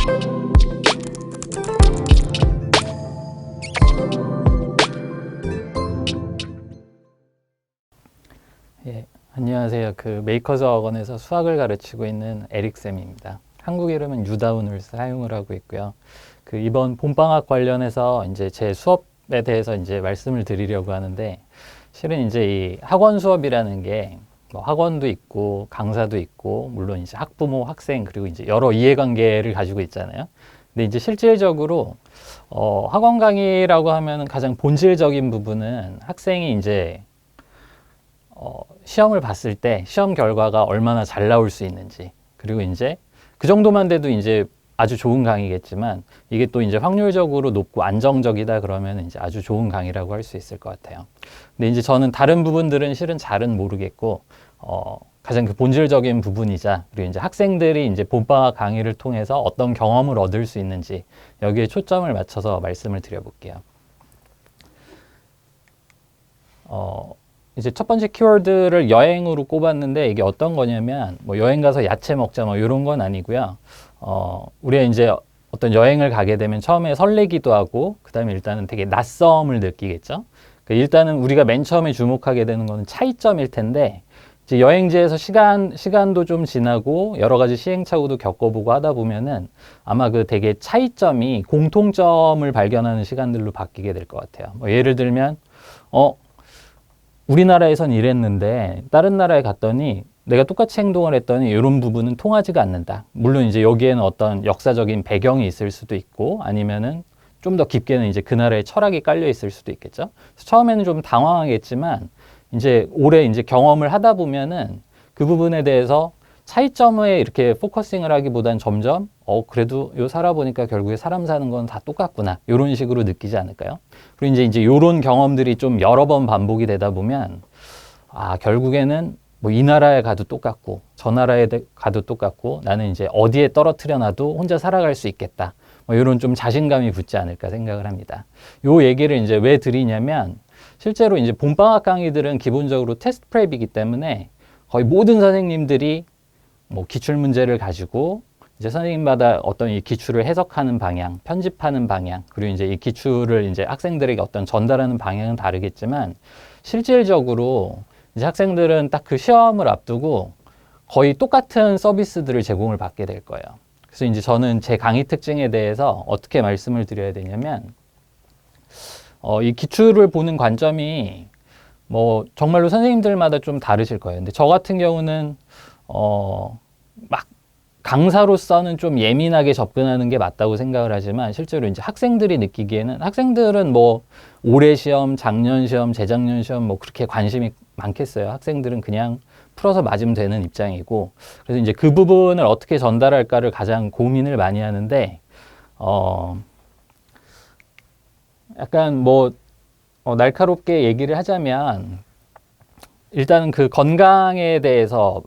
예, 안녕하세요. 메이커즈 어건에서 수학을 가르치고 있는 에릭쌤입니다. 한국 이름은 유다운을 사용을 하고 있고요. 이번 봄방학 관련해서 이제 제 수업에 대해서 이제 말씀을 드리려고 하는데, 실은 이제 이 학원 수업이라는 게 뭐 학원도 있고 강사도 있고 물론 이제 학부모, 학생 그리고 이제 여러 이해관계를 가지고 있잖아요. 근데 이제 실질적으로 학원 강의라고 하면 가장 본질적인 부분은 학생이 이제 시험을 봤을 때 시험 결과가 얼마나 잘 나올 수 있는지, 그리고 이제 그 정도만 돼도 이제 아주 좋은 강의겠지만, 이게 또 이제 확률적으로 높고 안정적이다 그러면 이제 아주 좋은 강의라고 할 수 있을 것 같아요. 근데 이제 저는 다른 부분들은 실은 잘은 모르겠고, 가장 본질적인 부분이자, 그리고 이제 학생들이 이제 봄방학 강의를 통해서 어떤 경험을 얻을 수 있는지, 여기에 초점을 맞춰서 말씀을 드려볼게요. 이제 첫 번째 키워드를 여행으로 꼽았는데, 이게 어떤 거냐면 뭐 여행 가서 야채 먹자 뭐 이런 건 아니고요. 우리가 이제 어떤 여행을 가게 되면 처음에 설레기도 하고, 그 다음에 일단은 되게 낯섦을 느끼겠죠. 일단은 우리가 맨 처음에 주목하게 되는 거는 차이점일 텐데, 이제 여행지에서 시간도 좀 지나고 여러 가지 시행착오도 겪어보고 하다 보면은 아마 되게 차이점이 공통점을 발견하는 시간들로 바뀌게 될 것 같아요. 뭐 예를 들면 우리나라에선 이랬는데 다른 나라에 갔더니 내가 똑같이 행동을 했더니 이런 부분은 통하지가 않는다. 물론 이제 여기에는 어떤 역사적인 배경이 있을 수도 있고, 아니면은 좀 더 깊게는 이제 그 나라의 철학이 깔려 있을 수도 있겠죠. 그래서 처음에는 좀 당황하겠지만, 이제 오래 이제 경험을 하다 보면은 그 부분에 대해서 차이점에 이렇게 포커싱을 하기보단 점점 그래도 요 살아보니까 결국에 사람 사는 건 다 똑같구나, 이런 식으로 느끼지 않을까요? 그리고 이제 요런 경험들이 좀 여러 번 반복이 되다 보면 결국에는 뭐 이 나라에 가도 똑같고 저 나라에 가도 똑같고 나는 이제 어디에 떨어뜨려 놔도 혼자 살아갈 수 있겠다, 뭐 이런 좀 자신감이 붙지 않을까 생각을 합니다. 요 얘기를 이제 왜 드리냐면, 실제로 이제 봄방학 강의들은 기본적으로 테스트 프랩이기 때문에 거의 모든 선생님들이 뭐 기출 문제를 가지고 이제 선생님마다 어떤 이 기출을 해석하는 방향, 편집하는 방향, 그리고 이제 이 기출을 이제 학생들에게 어떤 전달하는 방향은 다르겠지만, 실질적으로 이제 학생들은 딱 그 시험을 앞두고 거의 똑같은 서비스들을 제공을 받게 될 거예요. 그래서 이제 저는 제 강의 특징에 대해서 어떻게 말씀을 드려야 되냐면, 이 기출을 보는 관점이 뭐 정말로 선생님들마다 좀 다르실 거예요. 근데 저 같은 경우는 막 강사로서는 좀 예민하게 접근하는 게 맞다고 생각을 하지만, 실제로 이제 학생들이 느끼기에는, 학생들은 뭐 올해 시험, 작년 시험, 재작년 시험 뭐 그렇게 관심이 많겠어요. 학생들은 그냥 풀어서 맞으면 되는 입장이고, 그래서 이제 그 부분을 어떻게 전달할까를 가장 고민을 많이 하는데, 약간 뭐 날카롭게 얘기를 하자면, 일단은 그 건강에 대해서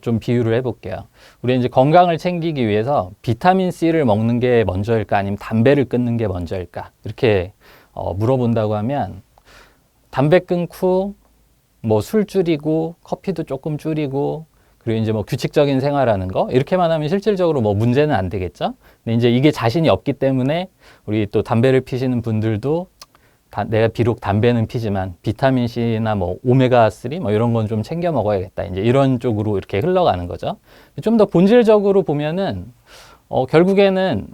좀 비유를 해볼게요. 우리 이제 건강을 챙기기 위해서 비타민 C를 먹는 게 먼저일까, 아니면 담배를 끊는 게 먼저일까, 이렇게 물어본다고 하면, 담배 끊고 뭐 술 줄이고 커피도 조금 줄이고, 그리고 이제 뭐 규칙적인 생활하는 거, 이렇게만 하면 실질적으로 뭐 문제는 안 되겠죠. 근데 이제 이게 자신이 없기 때문에 우리 또 담배를 피시는 분들도 내가 비록 담배는 피지만 비타민 C나 뭐 오메가3 뭐 이런 건 좀 챙겨 먹어야겠다, 이제 이런 쪽으로 이렇게 흘러가는 거죠. 좀 더 본질적으로 보면은 결국에는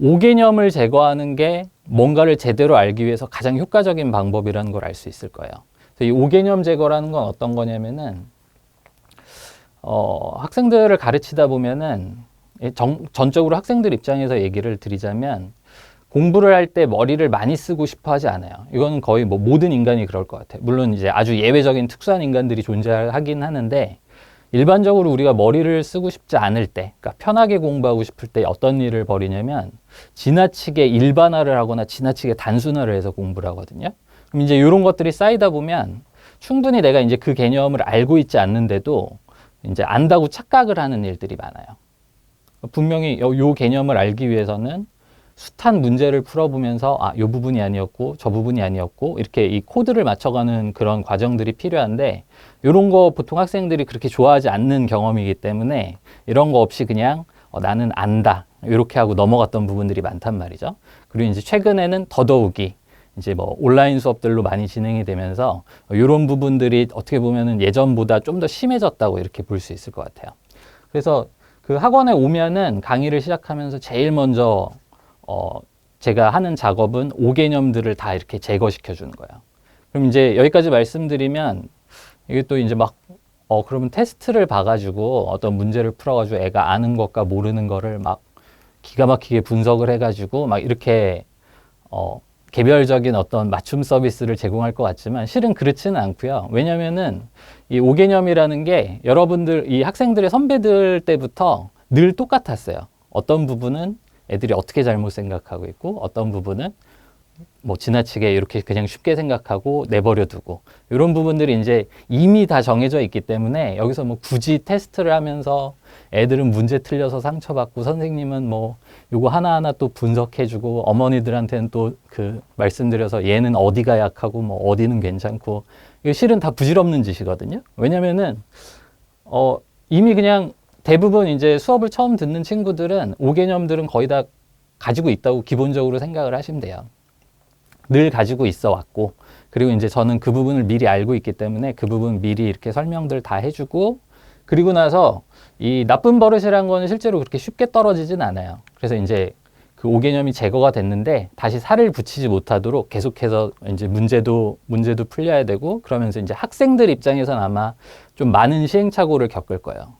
오개념을 제거하는 게 뭔가를 제대로 알기 위해서 가장 효과적인 방법이라는 걸 알 수 있을 거예요. 그래서 이 오개념 제거라는 건 어떤 거냐면은 학생들을 가르치다 보면은 전적으로 학생들 입장에서 얘기를 드리자면, 공부를 할 때 머리를 많이 쓰고 싶어 하지 않아요. 이건 거의 뭐 모든 인간이 그럴 것 같아요. 물론 이제 아주 예외적인 특수한 인간들이 존재하긴 하는데, 일반적으로 우리가 머리를 쓰고 싶지 않을 때, 그러니까 편하게 공부하고 싶을 때 어떤 일을 벌이냐면, 지나치게 일반화를 하거나 지나치게 단순화를 해서 공부를 하거든요. 그럼 이제 이런 것들이 쌓이다 보면 충분히 내가 이제 그 개념을 알고 있지 않는데도 이제 안다고 착각을 하는 일들이 많아요. 분명히 요 개념을 알기 위해서는 숱한 문제를 풀어보면서 요 부분이 아니었고 저 부분이 아니었고 이렇게 이 코드를 맞춰가는 그런 과정들이 필요한데, 이런 거 보통 학생들이 그렇게 좋아하지 않는 경험이기 때문에 이런 거 없이 그냥 나는 안다, 이렇게 하고 넘어갔던 부분들이 많단 말이죠. 그리고 이제 최근에는 더더욱이 이제 뭐 온라인 수업들로 많이 진행이 되면서 이런 부분들이 어떻게 보면은 예전보다 좀 더 심해졌다고 이렇게 볼 수 있을 것 같아요. 그래서 그 학원에 오면은 강의를 시작하면서 제일 먼저 제가 하는 작업은 5개념들을 다 이렇게 제거시켜 주는 거예요. 그럼 이제 여기까지 말씀드리면 이게 또 이제 막 그러면 테스트를 봐가지고 어떤 문제를 풀어가지고 애가 아는 것과 모르는 거를 막 기가 막히게 분석을 해가지고 막 이렇게 개별적인 어떤 맞춤 서비스를 제공할 것 같지만 실은 그렇지는 않고요. 왜냐면은 이 5개념이라는 게 여러분들, 이 학생들의 선배들 때부터 늘 똑같았어요. 어떤 부분은 애들이 어떻게 잘못 생각하고 있고 어떤 부분은 뭐 지나치게 이렇게 그냥 쉽게 생각하고 내버려 두고 이런 부분들이 이제 이미 다 정해져 있기 때문에 여기서 뭐 굳이 테스트를 하면서 애들은 문제 틀려서 상처받고 선생님은 뭐 요거 하나하나 또 분석해주고 어머니들한테는 또 그 말씀드려서 얘는 어디가 약하고 뭐 어디는 괜찮고 이거 실은 다 부질없는 짓이거든요. 왜냐면은 이미 그냥 대부분 이제 수업을 처음 듣는 친구들은 5개념들은 거의 다 가지고 있다고 기본적으로 생각을 하시면 돼요. 늘 가지고 있어 왔고, 그리고 이제 저는 그 부분을 미리 알고 있기 때문에 그 부분 미리 이렇게 설명들 다 해주고, 그리고 나서 이 나쁜 버릇이라는 거는 실제로 그렇게 쉽게 떨어지진 않아요. 그래서 이제 그 5개념이 제거가 됐는데 다시 살을 붙이지 못하도록 계속해서 이제 문제도 풀려야 되고, 그러면서 이제 학생들 입장에서는 아마 좀 많은 시행착오를 겪을 거예요.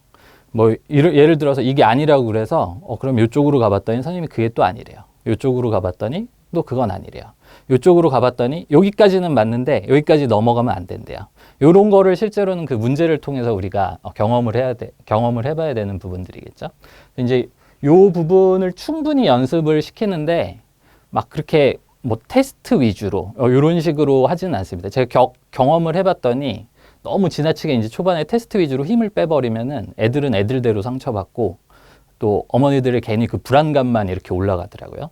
뭐 예를 들어서 이게 아니라고 그래서 그럼 이쪽으로 가봤더니 선생님이 그게 또 아니래요. 이쪽으로 가봤더니 또 그건 아니래요. 이쪽으로 가봤더니 여기까지는 맞는데 여기까지 넘어가면 안 된대요. 이런 거를 실제로는 그 문제를 통해서 우리가 경험을 해봐야 되는 부분들이겠죠. 이제 요 부분을 충분히 연습을 시키는데 막 그렇게 뭐 테스트 위주로 이런 식으로 하지는 않습니다. 제가 경험을 해봤더니 너무 지나치게 이제 초반에 테스트 위주로 힘을 빼버리면은 애들은 애들대로 상처받고 또 어머니들의 괜히 그 불안감만 이렇게 올라가더라고요.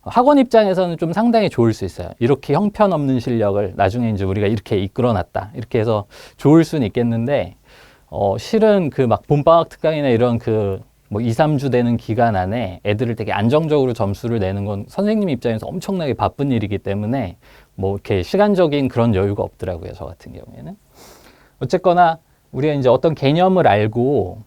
학원 입장에서는 좀 상당히 좋을 수 있어요. 이렇게 형편없는 실력을 나중에 이제 우리가 이렇게 이끌어놨다. 이렇게 해서 좋을 수는 있겠는데, 실은 그 막 봄방학 특강이나 이런 그 뭐 2, 3주 되는 기간 안에 애들을 되게 안정적으로 점수를 내는 건 선생님 입장에서 엄청나게 바쁜 일이기 때문에 뭐 이렇게 시간적인 그런 여유가 없더라고요. 저 같은 경우에는. 어쨌거나 우리가 이제 어떤 개념을 알고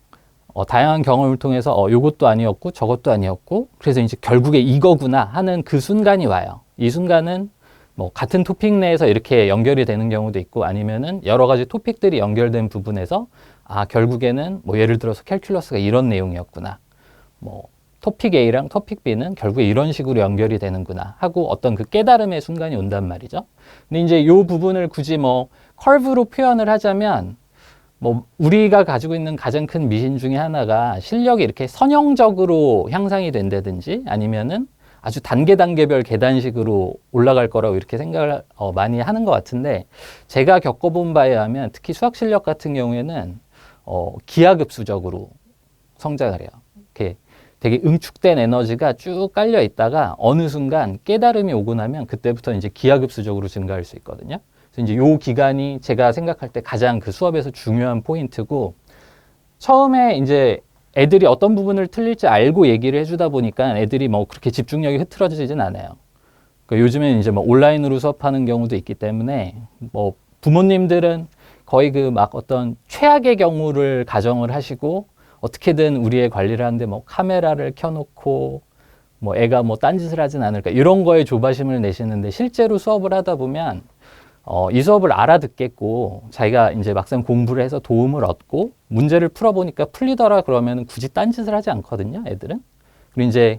다양한 경험을 통해서 요것도 아니었고 저것도 아니었고 그래서 이제 결국에 이거구나 하는 그 순간이 와요. 이 순간은 뭐 같은 토픽 내에서 이렇게 연결이 되는 경우도 있고 아니면은 여러 가지 토픽들이 연결된 부분에서 결국에는 뭐 예를 들어서 캘큘러스가 이런 내용이었구나. 뭐 토픽 A랑 토픽 B는 결국에 이런 식으로 연결이 되는구나 하고 어떤 그 깨달음의 순간이 온단 말이죠. 근데 이제 요 부분을 굳이 뭐 커브로 표현을 하자면 뭐 우리가 가지고 있는 가장 큰 미신 중에 하나가 실력이 이렇게 선형적으로 향상이 된다든지 아니면은 아주 단계별 계단식으로 올라갈 거라고 이렇게 생각을 많이 하는 것 같은데 제가 겪어본 바에 의하면 특히 수학 실력 같은 경우에는 기하급수적으로 성장을 해요. 이렇게 되게 응축된 에너지가 쭉 깔려 있다가 어느 순간 깨달음이 오고 나면 그때부터 이제 기하급수적으로 증가할 수 있거든요. 그래서 이제 요 기간이 제가 생각할 때 가장 그 수업에서 중요한 포인트고 처음에 이제 애들이 어떤 부분을 틀릴지 알고 얘기를 해주다 보니까 애들이 뭐 그렇게 집중력이 흐트러지진 않아요. 그러니까 요즘에는 이제 뭐 온라인으로 수업하는 경우도 있기 때문에 뭐 부모님들은 거의 그 막 어떤 최악의 경우를 가정을 하시고 어떻게든 우리의 관리를 하는데 뭐 카메라를 켜놓고 뭐 애가 뭐 딴짓을 하진 않을까 이런 거에 조바심을 내시는데 실제로 수업을 하다 보면 이 수업을 알아듣겠고 자기가 이제 막상 공부를 해서 도움을 얻고 문제를 풀어보니까 풀리더라 그러면 굳이 딴짓을 하지 않거든요, 애들은. 그리고 이제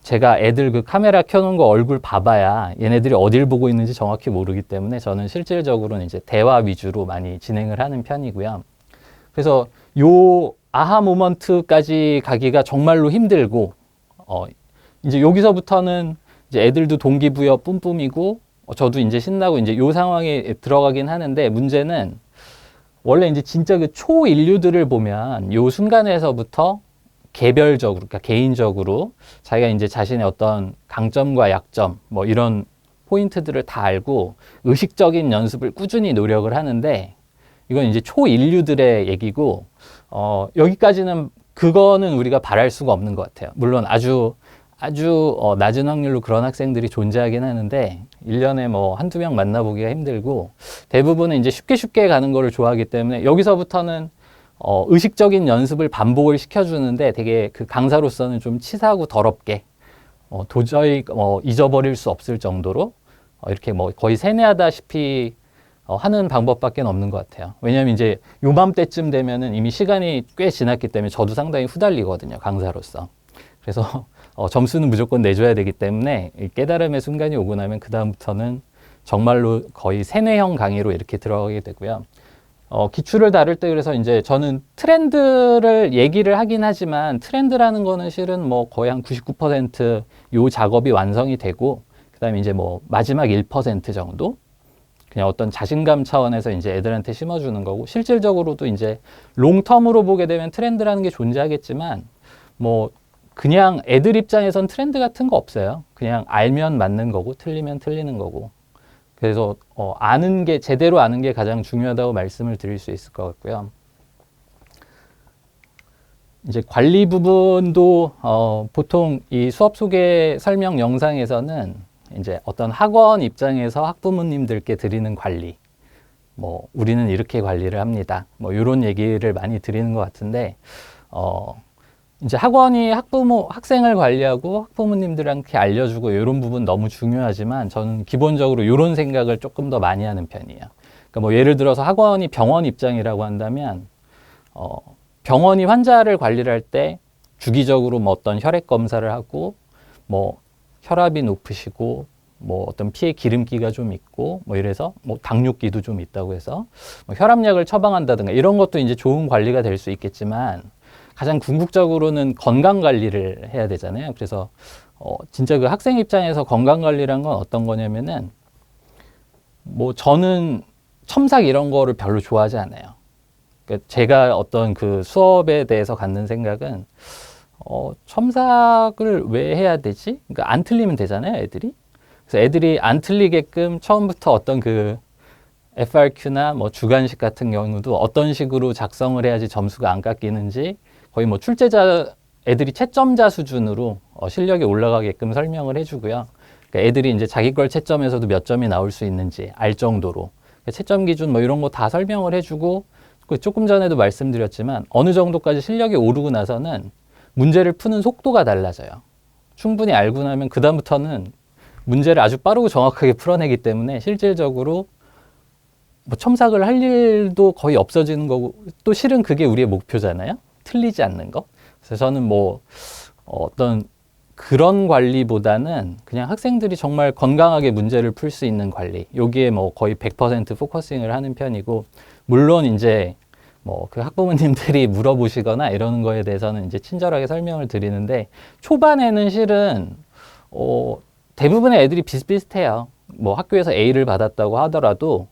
제가 애들 그 카메라 켜놓은 거 얼굴 봐봐야 얘네들이 어딜 보고 있는지 정확히 모르기 때문에 저는 실질적으로는 이제 대화 위주로 많이 진행을 하는 편이고요. 그래서 요 아하 모먼트까지 가기가 정말로 힘들고, 이제 여기서부터는 이제 애들도 동기부여 뿜뿜이고, 저도 이제 신나고 이제 요 상황에 들어가긴 하는데 문제는 원래 이제 진짜 그 초인류들을 보면 요 순간에서부터 개별적으로, 그러니까 개인적으로 자기가 이제 자신의 어떤 강점과 약점, 뭐 이런 포인트들을 다 알고 의식적인 연습을 꾸준히 노력을 하는데 이건 이제 초인류들의 얘기고, 여기까지는 그거는 우리가 바랄 수가 없는 것 같아요. 물론 아주 낮은 확률로 그런 학생들이 존재하긴 하는데 1년에 뭐 한두 명 만나보기가 힘들고 대부분은 이제 쉽게 가는 거를 좋아하기 때문에 여기서부터는 의식적인 연습을 반복을 시켜주는데 되게 그 강사로서는 좀 치사하고 더럽게 도저히 잊어버릴 수 없을 정도로 이렇게 뭐 거의 세뇌하다시피 하는 방법밖에 없는 것 같아요. 왜냐하면 이제 요맘때쯤 되면은 이미 시간이 꽤 지났기 때문에 저도 상당히 후달리거든요, 강사로서. 그래서 점수는 무조건 내줘야 되기 때문에 이 깨달음의 순간이 오고 나면 그 다음부터는 정말로 거의 세뇌형 강의로 이렇게 들어가게 되고요. 기출을 다룰 때 그래서 이제 저는 트렌드를 얘기를 하긴 하지만 트렌드라는 거는 실은 뭐 거의 한 99% 작업이 완성이 되고 그다음에 이제 뭐 마지막 1% 정도 그냥 어떤 자신감 차원에서 이제 애들한테 심어주는 거고 실질적으로도 이제 롱텀으로 보게 되면 트렌드라는 게 존재하겠지만 뭐 그냥 애들 입장에선 트렌드 같은 거 없어요. 그냥 알면 맞는 거고 틀리면 틀리는 거고. 그래서 제대로 아는 게 가장 중요하다고 말씀을 드릴 수 있을 것 같고요. 이제 관리 부분도 보통 이 수업 소개 설명 영상에서는 이제 어떤 학원 입장에서 학부모님들께 드리는 관리, 뭐 우리는 이렇게 관리를 합니다. 뭐 이런 얘기를 많이 드리는 것 같은데 이제 학원이 학생을 관리하고 학부모님들한테 알려주고 이런 부분 너무 중요하지만 저는 기본적으로 이런 생각을 조금 더 많이 하는 편이에요. 그러니까 뭐 예를 들어서 학원이 병원 입장이라고 한다면 병원이 환자를 관리를 할 때 주기적으로 뭐 어떤 혈액 검사를 하고 뭐 혈압이 높으시고 뭐 어떤 피에 기름기가 좀 있고 뭐 이래서 뭐 당뇨기도 좀 있다고 해서 뭐 혈압약을 처방한다든가 이런 것도 이제 좋은 관리가 될 수 있겠지만 가장 궁극적으로는 건강 관리를 해야 되잖아요. 그래서 진짜 그 학생 입장에서 건강 관리란 건 어떤 거냐면은 뭐 저는 첨삭 이런 거를 별로 좋아하지 않아요. 그러니까 제가 어떤 그 수업에 대해서 갖는 생각은 첨삭을 왜 해야 되지? 그러니까 안 틀리면 되잖아요, 애들이. 그래서 애들이 안 틀리게끔 처음부터 어떤 그 FRQ나 뭐 주관식 같은 경우도 어떤 식으로 작성을 해야지 점수가 안 깎이는지 거의 뭐 출제자 애들이 채점자 수준으로 실력이 올라가게끔 설명을 해주고요. 그러니까 애들이 이제 자기 걸 채점에서도 몇 점이 나올 수 있는지 알 정도로 그러니까 채점 기준 뭐 이런 거 다 설명을 해주고 조금 전에도 말씀드렸지만 어느 정도까지 실력이 오르고 나서는 문제를 푸는 속도가 달라져요. 충분히 알고 나면 그 다음부터는 문제를 아주 빠르고 정확하게 풀어내기 때문에 실질적으로 뭐 첨삭을 할 일도 거의 없어지는 거고 또 실은 그게 우리의 목표잖아요. 틀리지 않는 거. 그래서 저는 뭐 어떤 그런 관리보다는 그냥 학생들이 정말 건강하게 문제를 풀 수 있는 관리. 여기에 뭐 거의 100% 포커싱을 하는 편이고 물론 이제 뭐 그 학부모님들이 물어보시거나 이러는 거에 대해서는 이제 친절하게 설명을 드리는데 초반에는 실은 대부분의 애들이 비슷비슷해요. 뭐 학교에서 A를 받았다고 하더라도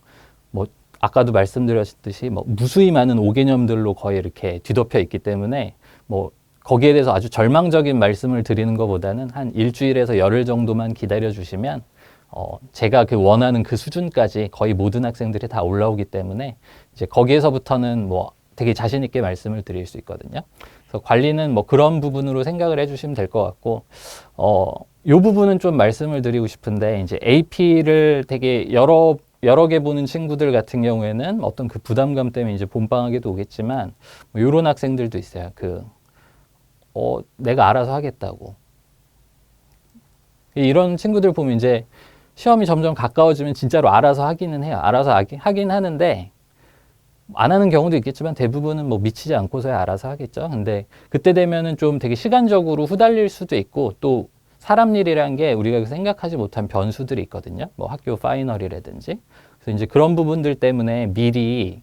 뭐 아까도 말씀드렸듯이 뭐 무수히 많은 오개념들로 거의 이렇게 뒤덮여 있기 때문에 뭐 거기에 대해서 아주 절망적인 말씀을 드리는 것보다는 한 일주일에서 열흘 정도만 기다려 주시면 제가 그 원하는 그 수준까지 거의 모든 학생들이 다 올라오기 때문에 이제 거기에서부터는 뭐 되게 자신 있게 말씀을 드릴 수 있거든요. 그래서 관리는 뭐 그런 부분으로 생각을 해주시면 될 것 같고 요 부분은 좀 말씀을 드리고 싶은데 이제 AP를 되게 여러 개 보는 친구들 같은 경우에는 어떤 그 부담감 때문에 이제 본방학에도 오겠지만 뭐 이런 학생들도 있어요. 내가 알아서 하겠다고. 이런 친구들 보면 이제 시험이 점점 가까워지면 진짜로 알아서 하기는 해요. 알아서 하긴 하는데 안 하는 경우도 있겠지만 대부분은 뭐 미치지 않고서야 알아서 하겠죠. 근데 그때 되면은 좀 되게 시간적으로 후달릴 수도 있고 또 사람 일이라는 게 우리가 생각하지 못한 변수들이 있거든요. 뭐 학교 파이널이라든지. 그래서 이제 그런 부분들 때문에 미리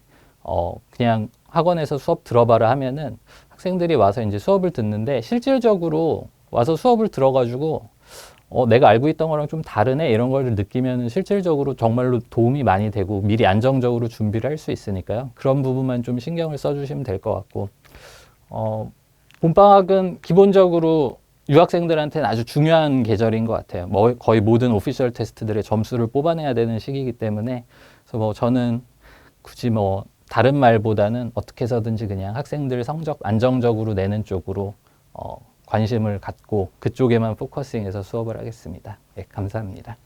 그냥 학원에서 수업 들어봐라 하면은 학생들이 와서 이제 수업을 듣는데 실질적으로 와서 수업을 들어가지고 내가 알고 있던 거랑 좀 다르네 이런 걸 느끼면 실질적으로 정말로 도움이 많이 되고 미리 안정적으로 준비를 할 수 있으니까요. 그런 부분만 좀 신경을 써주시면 될 것 같고 봄방학은 기본적으로 유학생들한테는 아주 중요한 계절인 것 같아요. 뭐 거의 모든 오피셜 테스트들의 점수를 뽑아내야 되는 시기이기 때문에 그래서 뭐 저는 굳이 뭐 다른 말보다는 어떻게 해서든지 그냥 학생들 성적 안정적으로 내는 쪽으로 관심을 갖고 그쪽에만 포커싱해서 수업을 하겠습니다. 네, 감사합니다.